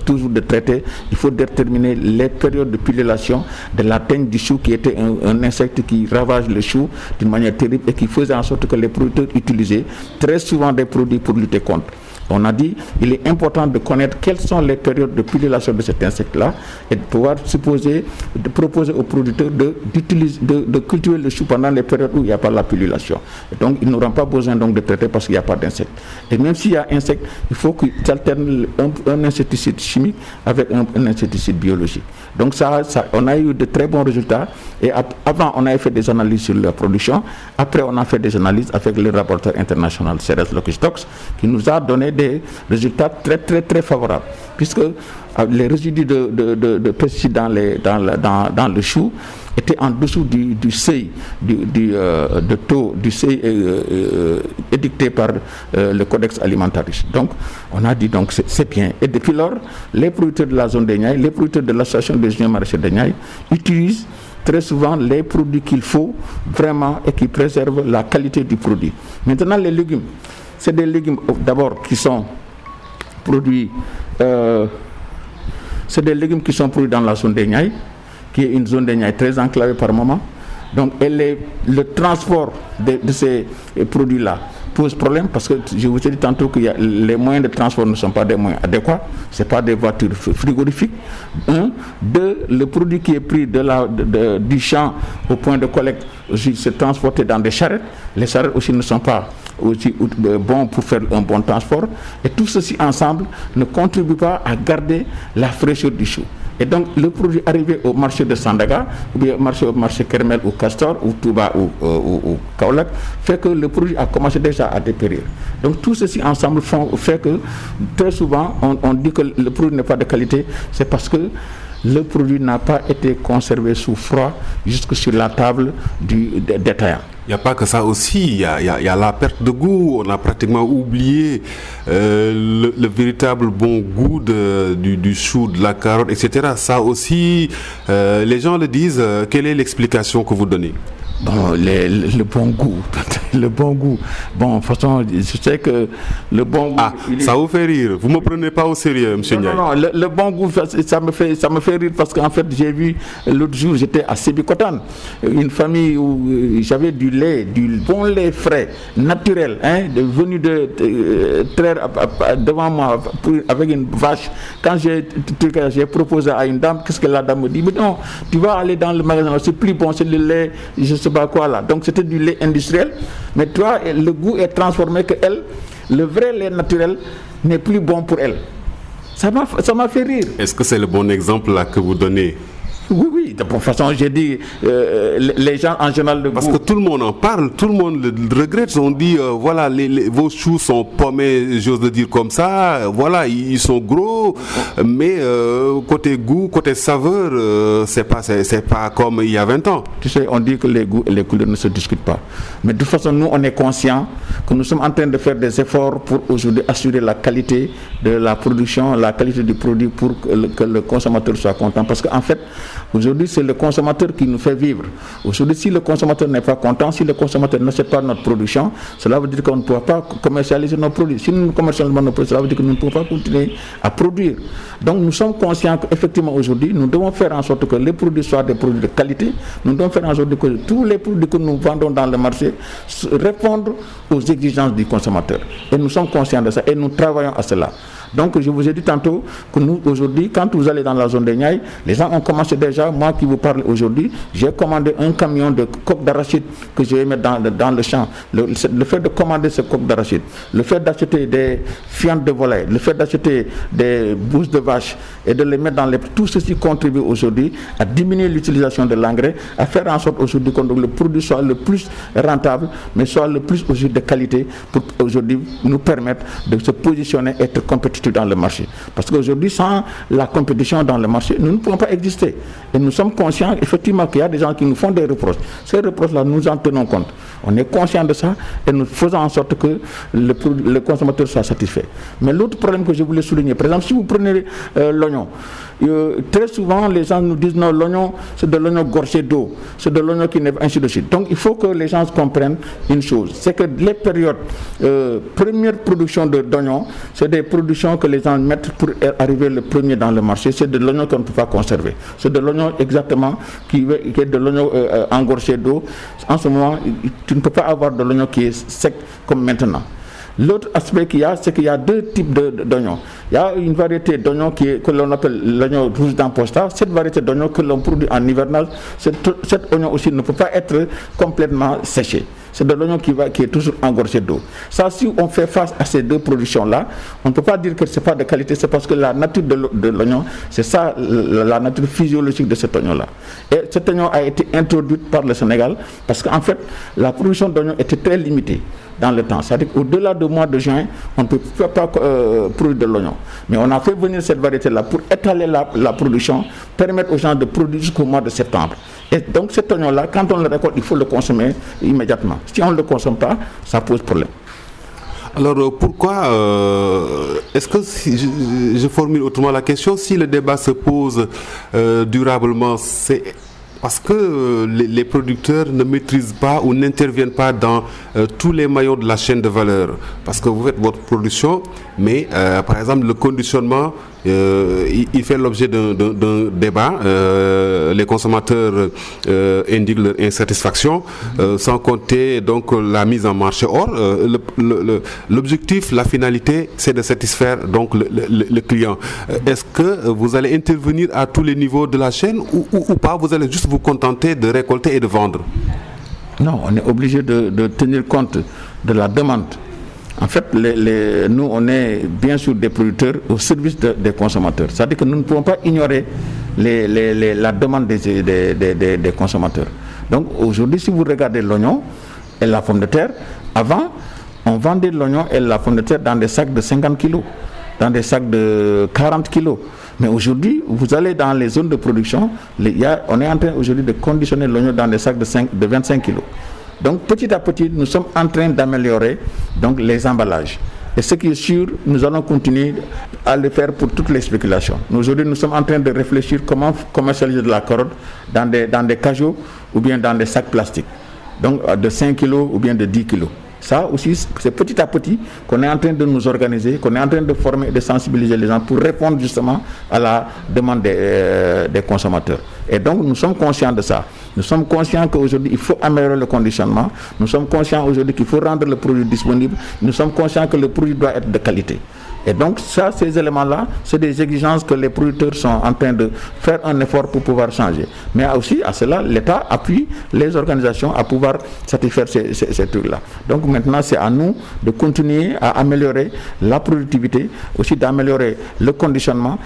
toujours de traiter, il faut déterminer les périodes de pullulation de la teigne du chou, qui était un insecte qui ravage le chou d'une manière terrible et qui faisait en sorte que les producteurs utilisaient très souvent des produits pour lutter contre. On a dit qu'il est important de connaître quelles sont les périodes de pullulation de cet insecte-là et de pouvoir de proposer aux producteurs de cultiver le chou pendant les périodes où il n'y a pas la pullulation. Et donc ils n'auront pas besoin donc de traiter parce qu'il n'y a pas d'insecte. Et même s'il y a insecte, il faut qu'ils alternent un insecticide chimique avec un insecticide biologique. Donc ça, on a eu de très bons résultats. Et avant, on avait fait des analyses sur la production. Après, on a fait des analyses avec le laboratoire international Ceres Locustox qui nous a donné des résultats très très très favorables, puisque les résidus de pesticides dans le chou étaient en dessous du seuil de taux du seuil édicté par le Codex Alimentarius. Donc on a dit donc c'est bien. Et depuis lors, les producteurs de la zone des Niayes, les producteurs de l'association des jeunes maraîchers de Niayes utilisent très souvent les produits qu'il faut vraiment et qui préservent la qualité du produit. Maintenant, les légumes, c'est des légumes d'abord qui sont produits c'est des légumes qui sont produits dans la zone des Niayes, qui est une zone des Niayes très enclavée par moment. Donc le transport de ces produits-là pose problème parce que je vous ai dit tantôt que les moyens de transport ne sont pas des moyens adéquats, ce n'est pas des voitures frigorifiques. Un. Deux, le produit qui est pris du champ au point de collecte aussi se transporté dans des charrettes. Les charrettes aussi ne sont pas aussi bons pour faire un bon transport. Et tout ceci ensemble ne contribue pas à garder la fraîcheur du chou. Et donc le produit arrivé au marché de Sandaga, ou bien au marché Kermel ou Castor, ou Touba ou Kaolack, fait que le produit a commencé déjà à dépérir. Donc tout ceci ensemble fait que très souvent on dit que le produit n'est pas de qualité, c'est parce que le produit n'a pas été conservé sous froid jusque sur la table du détaillant. Il n'y a pas que ça aussi, il y a la perte de goût, on a pratiquement oublié le véritable bon goût du chou, de la carotte, etc. Ça aussi, les gens le disent, quelle est l'explication que vous donnez? Bon, le bon goût. Le bon goût. Bon, de toute façon, je sais que le bon goût... Ah, ça vous fait rire. Vous ne me prenez pas au sérieux, M. Ndiaye. Non, le bon goût, ça me fait rire parce qu'en fait, j'ai vu l'autre jour, j'étais à Sébikotane, une famille où j'avais du bon lait frais, naturel, venu de traire devant moi avec une vache. Quand j'ai proposé à une dame, qu'est-ce que la dame me dit? Mais non, tu vas aller dans le magasin, c'est plus bon, c'est le lait, je ne sais pas quoi là. Donc c'était du lait industriel, mais toi, le goût est transformé que le vrai lait naturel n'est plus bon pour elle. Ça m'a fait rire. Est-ce que c'est le bon exemple là que vous donnez? Oui, de toute façon, j'ai dit, les gens en général... Parce que tout le monde en parle, tout le monde le regrette. On dit, voilà, vos choux sont pommés, j'ose le dire comme ça, voilà, ils sont gros, mais côté goût, côté saveur, c'est pas comme il y a 20 ans. Tu sais, on dit que les goûts et les couleurs ne se discutent pas. Mais de toute façon, nous, on est conscients que nous sommes en train de faire des efforts pour aujourd'hui assurer la qualité de la production, la qualité du produit pour que le consommateur soit content. Parce qu'en fait, aujourd'hui, c'est le consommateur qui nous fait vivre. Aujourd'hui, si le consommateur n'est pas content, si le consommateur n'achète pas notre production, cela veut dire qu'on ne pourra pas commercialiser nos produits. Si nous ne commercialisons pas nos produits, cela veut dire que nous ne pouvons pas continuer à produire. Donc nous sommes conscients qu'effectivement aujourd'hui, nous devons faire en sorte que les produits soient des produits de qualité. Nous devons faire en sorte que tous les produits que nous vendons dans le marché répondent aux exigences du consommateur. Et nous sommes conscients de ça et nous travaillons à cela. Donc je vous ai dit tantôt que nous aujourd'hui, quand vous allez dans la zone des Niayes, les gens ont commencé déjà, moi qui vous parle aujourd'hui, j'ai commandé un camion de coques d'arachide que je vais mettre dans le champ. Le fait de commander ce coques d'arachide, le fait d'acheter des fientes de volaille, le fait d'acheter des bouses de vache et de les mettre dans les... Tout ceci contribue aujourd'hui à diminuer l'utilisation de l'engrais, à faire en sorte aujourd'hui que le produit soit le plus rentable, mais soit le plus aujourd'hui de qualité pour aujourd'hui nous permettre de se positionner et être compétitifs dans le marché. Parce qu'aujourd'hui, sans la compétition dans le marché, nous ne pouvons pas exister. Et nous sommes conscients, effectivement, qu'il y a des gens qui nous font des reproches. Ces reproches-là, nous en tenons compte. On est conscient de ça et nous faisons en sorte que le consommateur soit satisfait. Mais l'autre problème que je voulais souligner, par exemple, si vous prenez l'oignon, très souvent, les gens nous disent non, l'oignon, c'est de l'oignon gorgé d'eau, c'est de l'oignon qui n'est ainsi de suite. Donc, il faut que les gens comprennent une chose, c'est que les périodes, première production d'oignon, c'est des productions que les gens mettent pour arriver le premier dans le marché. C'est de l'oignon qu'on ne peut pas conserver. C'est de l'oignon exactement qui est de l'oignon engorgé d'eau. En ce moment, tu ne peux pas avoir de l'oignon qui est sec comme maintenant. L'autre aspect qu'il y a, c'est qu'il y a deux types d'oignons. Il y a une variété d'oignons que l'on appelle l'oignon rouge d'Amposta. Cette variété d'oignons que l'on produit en hivernage, cet oignon aussi ne peut pas être complètement séché. C'est de l'oignon qui est toujours engorgé d'eau. Ça, si on fait face à ces deux productions-là, on ne peut pas dire que ce n'est pas de qualité, c'est parce que la nature de l'oignon, c'est ça, la nature physiologique de cet oignon-là. Et cet oignon a été introduit par le Sénégal parce qu'en fait, la production d'oignon était très limitée dans le temps. C'est-à-dire qu'au-delà du mois de juin, on ne peut pas produire de l'oignon. Mais on a fait venir cette variété-là pour étaler la production, permettre aux gens de produire jusqu'au mois de septembre. Et donc cet oignon-là, quand on le récolte, il faut le consommer immédiatement. Si on ne le consomme pas, ça pose problème. Alors pourquoi, est-ce que, si je formule autrement la question, si le débat se pose durablement, c'est parce que les producteurs ne maîtrisent pas ou n'interviennent pas dans tous les maillons de la chaîne de valeur. Parce que vous faites votre production, mais par exemple le conditionnement il fait l'objet d'un débat. Les consommateurs indiquent leur insatisfaction, sans compter donc la mise en marché. Or, l'objectif, la finalité, c'est de satisfaire donc le client. Est-ce que vous allez intervenir à tous les niveaux de la chaîne ou pas? Vous allez juste vous contenter de récolter et de vendre? Non, on est obligé de tenir compte de la demande. En fait, nous, on est bien sûr des producteurs au service des consommateurs. C'est-à-dire que nous ne pouvons pas ignorer la demande des consommateurs. Donc aujourd'hui, si vous regardez l'oignon et la pomme de terre, avant, on vendait l'oignon et la pomme de terre dans des sacs de 50 kg, dans des sacs de 40 kg. Mais aujourd'hui, vous allez dans les zones de production, on est en train aujourd'hui de conditionner l'oignon dans des sacs de 25 kg. Donc petit à petit, nous sommes en train d'améliorer donc les emballages. Et ce qui est sûr, nous allons continuer à le faire pour toutes les spéculations. Aujourd'hui, nous sommes en train de réfléchir comment commercialiser de la carotte dans des cajots ou bien dans des sacs plastiques. Donc de 5 kg ou bien de 10 kg. Ça aussi, c'est petit à petit qu'on est en train de nous organiser, qu'on est en train de former et de sensibiliser les gens pour répondre justement à la demande des consommateurs. Et donc, nous sommes conscients de ça. Nous sommes conscients qu'aujourd'hui, il faut améliorer le conditionnement. Nous sommes conscients aujourd'hui qu'il faut rendre le produit disponible. Nous sommes conscients que le produit doit être de qualité. Et donc ça, ces éléments-là, c'est des exigences que les producteurs sont en train de faire un effort pour pouvoir changer. Mais aussi, à cela, l'État appuie les organisations à pouvoir satisfaire ces trucs-là. Donc maintenant, c'est à nous de continuer à améliorer la productivité, aussi d'améliorer le conditionnement,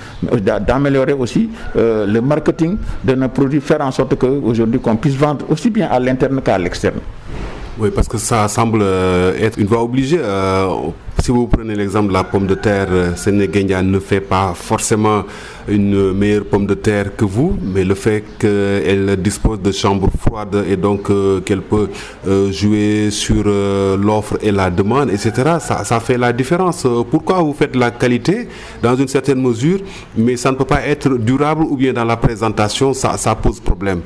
d'améliorer aussi le marketing de nos produits, faire en sorte qu'aujourd'hui, qu'on puisse vendre aussi bien à l'interne qu'à l'externe. Oui, parce que ça semble être une voie obligée. Si vous prenez l'exemple de la pomme de terre, Sénéguindia ne fait pas forcément une meilleure pomme de terre que vous, mais le fait qu'elle dispose de chambres froides et donc qu'elle peut jouer sur l'offre et la demande, etc., ça fait la différence. Pourquoi vous faites la qualité dans une certaine mesure, mais ça ne peut pas être durable ou bien dans la présentation, ça pose problème?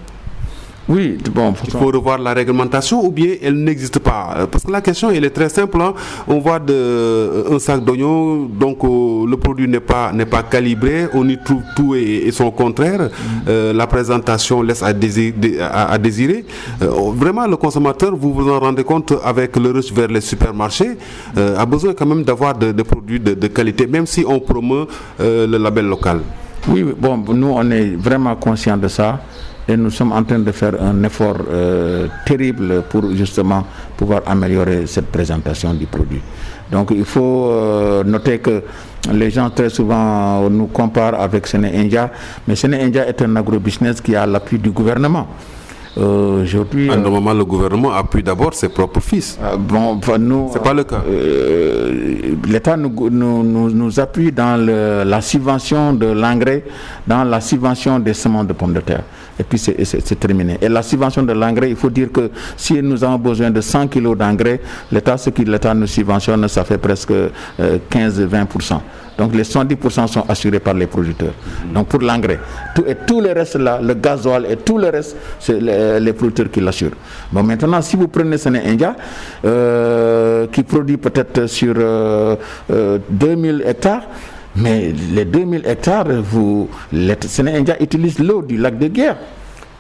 Oui, bon, il faut revoir la réglementation ou bien elle n'existe pas. Parce que la question, elle est très simple. Hein. On voit un sac d'oignons, donc le produit n'est pas calibré, on y trouve tout et son contraire. La présentation laisse à désirer. Vraiment, le consommateur, vous vous en rendez compte avec le rush vers les supermarchés, a besoin quand même d'avoir des produits de qualité, même si on promeut le label local. Oui, bon, nous, on est vraiment conscients de ça. Et nous sommes en train de faire un effort terrible pour justement pouvoir améliorer cette présentation du produit. Donc il faut noter que les gens très souvent nous comparent avec Sénéindia, mais Sénéindia est un agrobusiness qui a l'appui du gouvernement. Aujourd'hui, normalement, le gouvernement appuie d'abord ses propres fils. Nous, c'est pas le cas. L'État nous appuie dans la subvention de l'engrais, dans la subvention des semences de pommes de terre. Et puis c'est terminé. Et la subvention de l'engrais, il faut dire que si nous avons besoin de 100 kg d'engrais, ce que l'État nous subventionne, ça fait presque 15-20%. Donc les 70% sont assurés par les producteurs. Donc pour l'engrais. Tout le reste là, le gasoil et tout le reste, c'est les producteurs qui l'assurent. Bon, maintenant, si vous prenez Sénéindia, qui produit peut-être sur 2000 hectares, mais les 2000 hectares, Sénéindia utilise l'eau du lac de Guiers.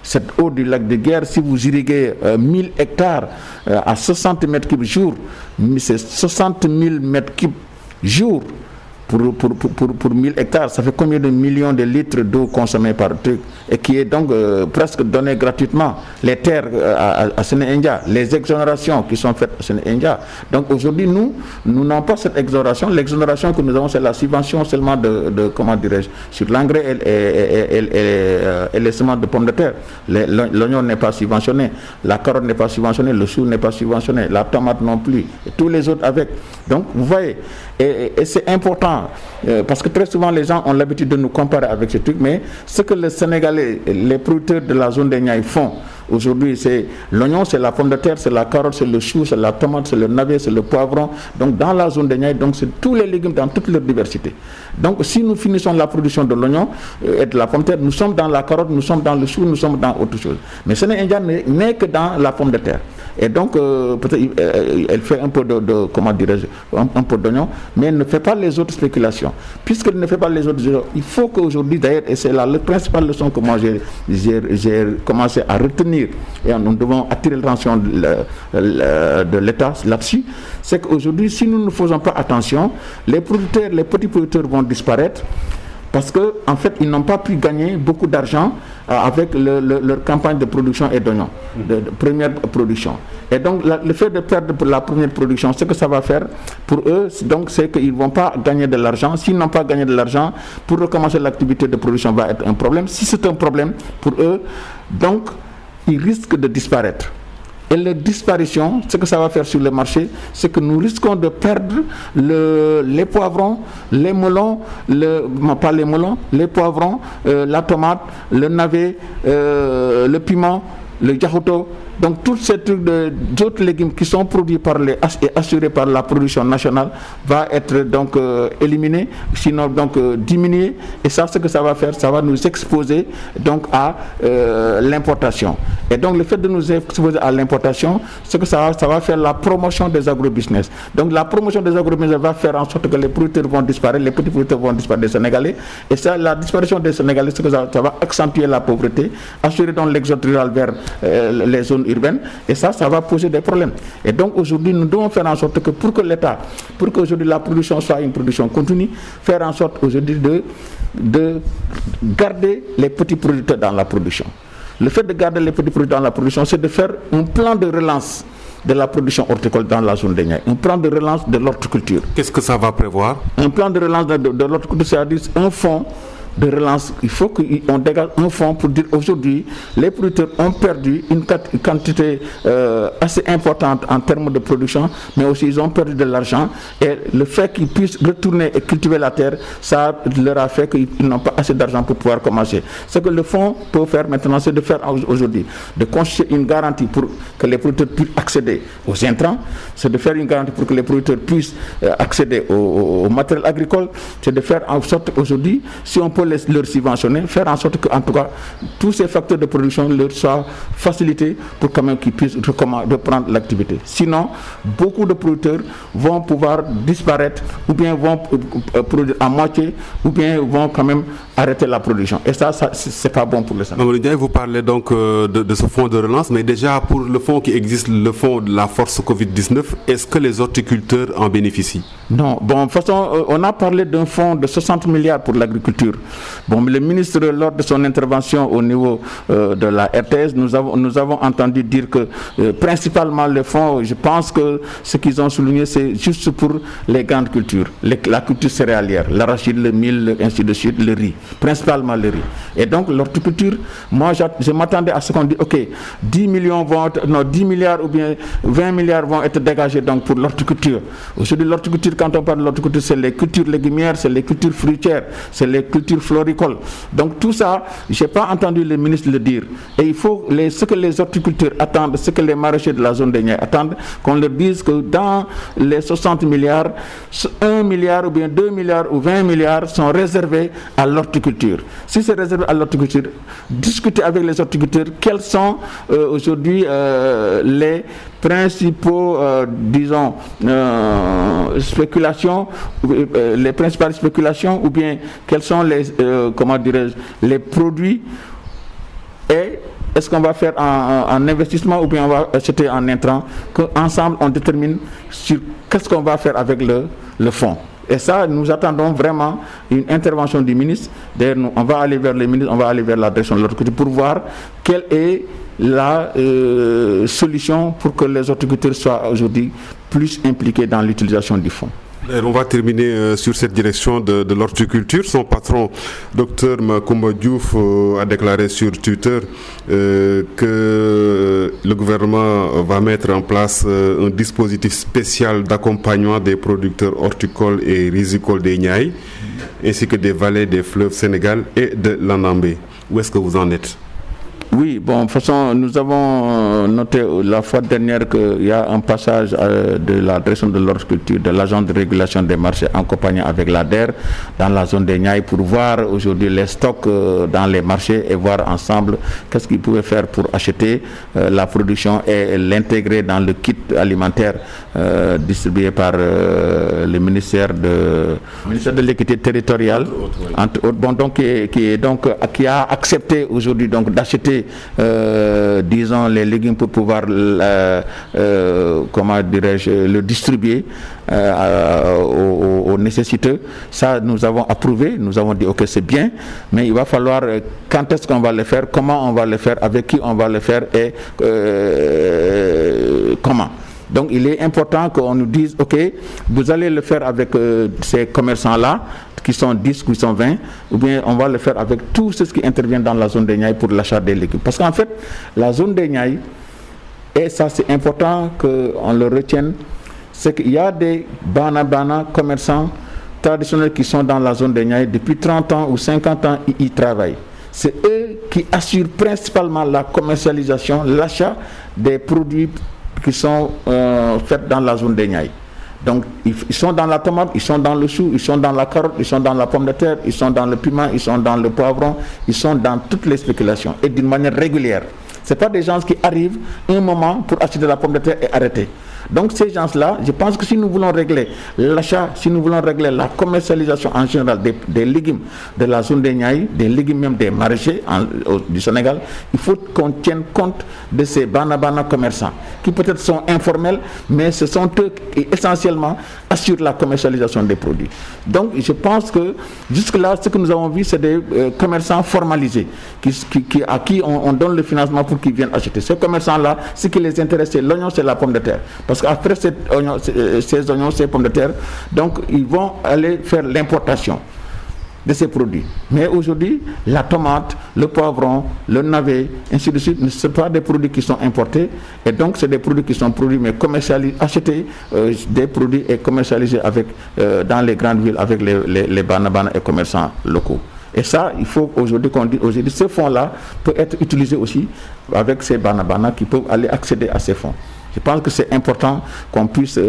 Cette eau du lac de Guiers, si vous irriguez 1000 hectares à 60 mètres cubes jour, c'est 60 000 mètres cubes jour. Pour 1000 hectares, ça fait combien de millions de litres d'eau consommée par truc et qui est donc presque donnée gratuitement. Les terres à Sénéindia, les exonérations qui sont faites à Sénéindia. Donc aujourd'hui, nous n'avons pas cette exonération. L'exonération que nous avons, c'est la subvention seulement de comment dirais-je, sur l'engrais et les semences de pommes de terre. L'oignon n'est pas subventionné, la carotte n'est pas subventionnée, le chou n'est pas subventionné, la tomate non plus, et tous les autres avec. Donc vous voyez, et c'est important. Parce que très souvent les gens ont l'habitude de nous comparer avec ces trucs, mais ce que les Sénégalais, les producteurs de la zone des Niayes font aujourd'hui, c'est l'oignon, c'est la pomme de terre, c'est la carotte, c'est le chou, c'est la tomate, c'est le navet, c'est le poivron. Donc dans la zone des Niayes, donc c'est tous les légumes dans toute leur diversité. Donc si nous finissons la production de l'oignon et de la pomme de terre, nous sommes dans la carotte, nous sommes dans le chou, nous sommes dans autre chose. Mais Sénéindia n'est que dans la pomme de terre. Et donc, peut-être elle fait un peu comment dirais-je, un peu d'oignon, mais elle ne fait pas les autres spéculations. Puisqu'elle ne fait pas les autres, il faut qu'aujourd'hui, d'ailleurs, et c'est la principale leçon que moi j'ai commencé à retenir, et nous devons attirer l'attention de l'État là-dessus, c'est qu'aujourd'hui, si nous ne faisons pas attention, les petits producteurs vont disparaître, parce qu'en fait, ils n'ont pas pu gagner beaucoup d'argent avec leur campagne de production et d'oignons, de première production. Et donc, le fait de perdre la première production, ce que ça va faire pour eux, donc, c'est qu'ils ne vont pas gagner de l'argent. S'ils n'ont pas gagné de l'argent, pour recommencer l'activité de production va être un problème. Si c'est un problème pour eux, donc, ils risquent de disparaître. Et la disparition, ce que ça va faire sur le marché, c'est que nous risquons de perdre les poivrons, les melons, pas les melons, les poivrons, la tomate, le navet, le piment, le yahuto. Donc tous ces trucs d'autres légumes qui sont produits et assurés par la production nationale va être donc éliminé, sinon donc diminué. Et ça, ce que ça va faire, ça va nous exposer donc à l'importation. Et donc le fait de nous exposer à l'importation, ce que ça va faire la promotion des agrobusiness. Donc la promotion des agrobusiness va faire en sorte que les producteurs vont disparaître, les petits producteurs vont disparaître des Sénégalais. Et ça, la disparition des Sénégalais, ce que ça va accentuer la pauvreté, assurer donc l'exode rural vers les zones urbaines, et ça va poser des problèmes. Et donc aujourd'hui, nous devons faire en sorte que pour qu'aujourd'hui la production soit une production continue, faire en sorte aujourd'hui de garder les petits producteurs dans la production. Le fait de garder les petits producteurs dans la production, c'est de faire un plan de relance de la production horticole dans la zone des Niayes, un plan de relance de l'horticulture. Qu'est-ce que ça va prévoir? Un plan de relance de l'horticulture, c'est-à-dire un fonds de relance. Il faut qu'on dégage un fonds pour dire aujourd'hui les producteurs ont perdu une quantité assez importante en termes de production, mais aussi ils ont perdu de l'argent, et le fait qu'ils puissent retourner et cultiver la terre, ça leur a fait qu'ils n'ont pas assez d'argent pour pouvoir commencer. Ce que le fonds peut faire maintenant, c'est de faire aujourd'hui, de constituer une garantie pour que les producteurs puissent accéder aux intrants, c'est de faire une garantie pour que les producteurs puissent accéder au matériel agricole, c'est de faire en sorte aujourd'hui, si on peut leur subventionner, faire en sorte que en tout cas tous ces facteurs de production leur soient facilités pour quand même qu'ils puissent reprendre l'activité. Sinon, beaucoup de producteurs vont pouvoir disparaître, ou bien vont produire à moitié, ou bien vont quand même arrêter la production. Et ça c'est pas bon pour le Sénégal. Vous parlez donc de ce fonds de relance, mais déjà pour le fonds qui existe, le fonds de la force Covid-19, est-ce que les horticulteurs en bénéficient? Non. Bon, de toute façon, on a parlé d'un fonds de 60 milliards pour l'agriculture. Bon, mais le ministre, lors de son intervention au niveau de la RTS, nous avons entendu dire que principalement le fonds, je pense que ce qu'ils ont souligné, c'est juste pour les grandes cultures, la culture céréalière, l'arachide, le mil, ainsi de suite, le riz, principalement le riz. Et donc l'horticulture, moi je m'attendais à ce qu'on dise, ok, 10 milliards ou bien 20 milliards vont être dégagés donc pour l'horticulture. Aujourd'hui, l'horticulture, quand on parle de l'horticulture, c'est les cultures légumières, c'est les cultures fruitières, c'est les cultures floricoles. Donc tout ça, je n'ai pas entendu le ministre le dire. Et il faut, ce que les horticulteurs attendent, ce que les maraîchers de la zone des Niayes attendent, qu'on leur dise que dans les 60 milliards, 1 milliard ou bien 2 milliards ou 20 milliards sont réservés à l'horticulture. Si c'est réservé à l'horticulture, discuter avec les horticulteurs quels sont aujourd'hui spéculations, les principales spéculations, ou bien quels sont les produits, et est-ce qu'on va faire en investissement ou bien on va acheter en intrant, qu'ensemble on détermine sur qu'est-ce qu'on va faire avec le fonds. Et ça, nous attendons vraiment une intervention du ministre. D'ailleurs, on va aller vers les ministres, on va aller vers la direction de l'horticulture pour voir quelle est la solution pour que les horticulteurs soient aujourd'hui plus impliqués dans l'utilisation du fonds. On va terminer sur cette direction de l'horticulture. Son patron, Dr Macoumba Diouf, a déclaré sur Twitter que le gouvernement va mettre en place un dispositif spécial d'accompagnement des producteurs horticoles et rizicoles des Niayes, ainsi que des vallées des fleuves Sénégal et de l'Anambé. Où est-ce que vous en êtes? Oui, bon, de toute façon, nous avons noté la fois dernière qu'il y a un passage de la direction de l'horticulture, de l'agence de régulation des marchés en compagnie avec l'ADER dans la zone des Niayes pour voir aujourd'hui les stocks dans les marchés et voir ensemble qu'est-ce qu'ils pouvaient faire pour acheter la production et l'intégrer dans le kit alimentaire distribué par le ministère de l'équité territoriale, entre autres, bon, donc, qui a accepté aujourd'hui donc d'acheter disons les légumes pour pouvoir comment dirais-je le distribuer aux nécessiteux. Ça nous avons approuvé, nous avons dit ok c'est bien, mais il va falloir quand est-ce qu'on va le faire, comment on va le faire, avec qui on va le faire et comment. Donc il est important qu'on nous dise ok vous allez le faire avec ces commerçants là qui sont 10, qui sont 20, ou bien on va le faire avec tous ceux qui interviennent dans la zone des Niayes pour l'achat des légumes. Parce qu'en fait, la zone des Niayes, et ça c'est important qu'on le retienne, c'est qu'il y a des bana commerçants traditionnels qui sont dans la zone des Niayes depuis 30 ans ou 50 ans, ils y travaillent. C'est eux qui assurent principalement la commercialisation, l'achat des produits qui sont faits dans la zone des Niayes. Donc ils sont dans la tomate, ils sont dans le chou, ils sont dans la carotte, ils sont dans la pomme de terre, ils sont dans le piment, ils sont dans le poivron, ils sont dans toutes les spéculations et d'une manière régulière. Ce n'est pas des gens qui arrivent un moment pour acheter de la pomme de terre et arrêter. Donc ces gens-là, je pense que si nous voulons régler l'achat, si nous voulons régler la commercialisation en général des légumes de la zone des Niayes, des légumes même des maraîchers du Sénégal, il faut qu'on tienne compte de ces bana commerçants qui peut-être sont informels, mais ce sont eux qui essentiellement assurent la commercialisation des produits. Donc je pense que jusque-là, ce que nous avons vu, c'est des commerçants formalisés à qui on donne le financement pour qu'ils viennent acheter. Ces commerçants-là, ce qui les intéresse, c'est l'oignon, c'est la pomme de terre. Parce qu'après ces oignons, ces pommes de terre, donc ils vont aller faire l'importation de ces produits. Mais aujourd'hui, la tomate, le poivron, le navet, ainsi de suite, ne sont pas des produits qui sont importés. Et donc, c'est des produits qui sont produits, mais achetés des produits et commercialisés dans les grandes villes avec les bana et commerçants locaux. Et ça, il faut aujourd'hui qu'on dise, aujourd'hui, ce fonds-là peut être utilisé aussi avec ces bana qui peuvent aller accéder à ces fonds. Je pense que c'est important qu'on puisse